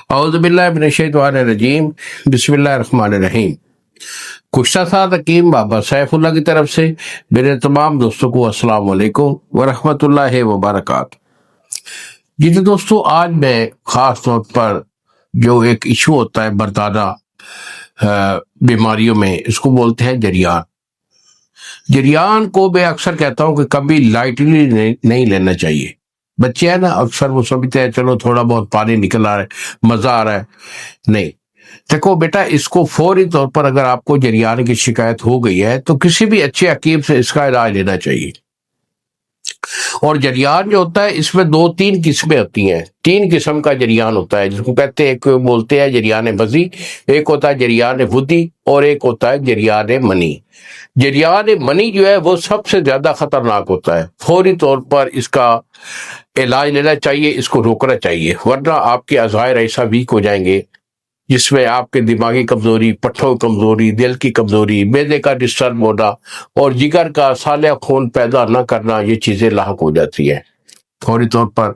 اعوذ باللہ من الشیطان الرجیم، بسم اللہ الرحمن الرحیم۔ کشتہ ساتھ حکیم بابا سیف اللہ کی طرف سے میرے تمام دوستوں کو السلام علیکم ورحمۃ اللہ وبرکاتہ۔ جی دوستو، آج میں خاص طور پر جو ایک ایشو ہوتا ہے مردانہ بیماریوں میں، اس کو بولتے ہیں جریان۔ جریان کو میں اکثر کہتا ہوں کہ کبھی لائٹلی نہیں لینا چاہیے۔ بچے ہیں نا، اکثر وہ سمجھتے ہیں چلو تھوڑا بہت پانی نکل آ رہا ہے، مزہ آ رہا ہے۔ نہیں، دیکھو بیٹا، اس کو فوری طور پر اگر آپ کو جریان کی شکایت ہو گئی ہے تو کسی بھی اچھے حکیم سے اس کا علاج لینا چاہیے۔ اور جریان جو ہوتا ہے اس میں 2-3 قسمیں ہوتی ہیں۔ 3 قسم کا جریان ہوتا ہے، جس کو کہتے ہیں، ایک بولتے ہیں جریان بزی، ایک ہوتا ہے جریان ودی، اور ایک ہوتا ہے جریان منی۔ جریان منی جو ہے وہ سب سے زیادہ خطرناک ہوتا ہے۔ فوری طور پر اس کا علاج لینا چاہیے، اس کو روکنا چاہیے، ورنہ آپ کے عضائر ایسا ویک ہو جائیں گے جس میں آپ کے دماغی کمزوری، پٹھوں کی کمزوری، دل کی کمزوری، معدے کا ڈسٹرب ہونا اور جگر کا سالہ خون پیدا نہ کرنا، یہ چیزیں لاحق ہو جاتی ہیں۔ فوری طور پر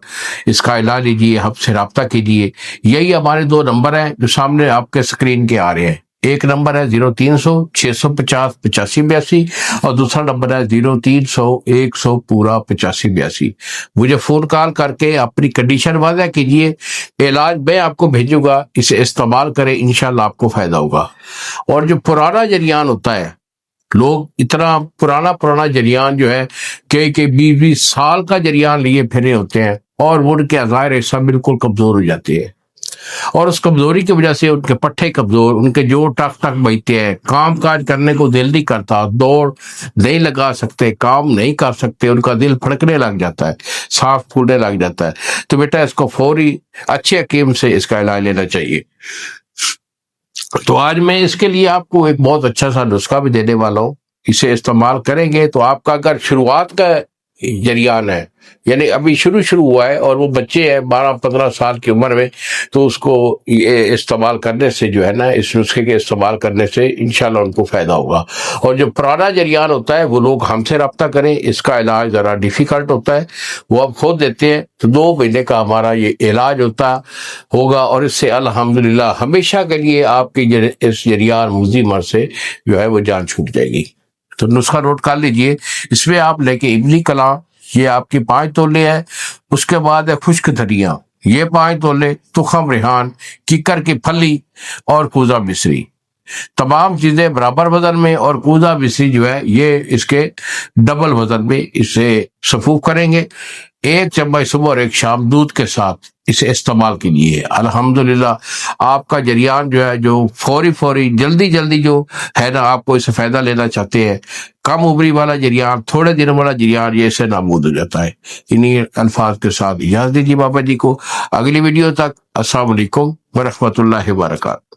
اس کا علاج لیجیے، ہم سے رابطہ کیجیے۔ یہی ہمارے 2 نمبر ہیں جو سامنے آپ کے سکرین کے آ رہے ہیں۔ ایک نمبر ہے 0300 650 8582 اور دوسرا نمبر ہے 0300 100 پورا 8582۔ مجھے فون کال کر کے اپنی کنڈیشن واضح کیجیے، علاج میں آپ کو بھیجوں گا، اسے استعمال کریں، انشاءاللہ آپ کو فائدہ ہوگا۔ اور جو پرانا جریان ہوتا ہے، لوگ اتنا پرانا جریان جو ہے کہ 20 سال کا جریان لیے پھرے ہوتے ہیں اور وہ ان کے عضائر ایسا بالکل کمزور ہو جاتے ہیں، اور اس کمزوری کی وجہ سے ان کے پٹھے کمزور، ان کے جوڑ ٹک ٹک بجتے ہیں، کام کاج کرنے کو دل نہیں کرتا، دوڑ نہیں لگا سکتے، کام نہیں کر سکتے، ان کا دل پھڑکنے لگ جاتا ہے، سانس پھولنے لگ جاتا ہے۔ تو بیٹا اس کو فوری اچھے حکیم سے اس کا علاج لینا چاہیے۔ تو آج میں اس کے لیے آپ کو ایک بہت اچھا سا نسخہ بھی دینے والا ہوں۔ اسے استعمال کریں گے تو آپ کا اگر شروعات کا جریان ہے، یعنی ابھی شروع ہوا ہے اور وہ بچے ہیں 12-15 سال کی عمر میں، تو اس کو استعمال کرنے سے جو ہے نا، اس نسخے کے استعمال کرنے سے انشاءاللہ ان کو فائدہ ہوگا۔ اور جو پرانا جریان ہوتا ہے وہ لوگ ہم سے رابطہ کریں، اس کا علاج ذرا ڈیفیکلٹ ہوتا ہے، وہ اب خود دیتے ہیں، تو 2 مہینے کا ہمارا یہ علاج ہوگا، اور اس سے الحمدللہ ہمیشہ کے لیے آپ کی اس جریان مزی مرض سے جو ہے وہ جان چھوٹ جائے گی۔ تو نسخہ نوٹ کر لیجئے۔ اس میں آپ لے کے ابلی کلاں، یہ آپ کی 5 تولے ہے، اس کے بعد ہے خشک دھنیا، یہ 5 تولے، تخم ریحان، ککر کی پھلی اور کوزہ مصری، تمام چیزیں برابر وزن میں، اور کوزہ مصری جو ہے یہ اس کے ڈبل وزن میں اسے صفوف کریں گے۔ 1 چمچ صبح اور 1 شام دودھ کے ساتھ اسے استعمال کیجیے۔ الحمدللہ آپ کا جریان جو ہے، جو فوری جلدی جو ہے نا، آپ کو اس سے فائدہ لینا چاہتے ہیں، کم عمری والا جریان، تھوڑے دنوں والا جریان، یہ اسے نابود ہو جاتا ہے۔ انہی الفاظ کے ساتھ اجازت دیجیے بابا جی کو۔ اگلی ویڈیو تک السلام علیکم ورحمۃ اللہ وبرکاتہ۔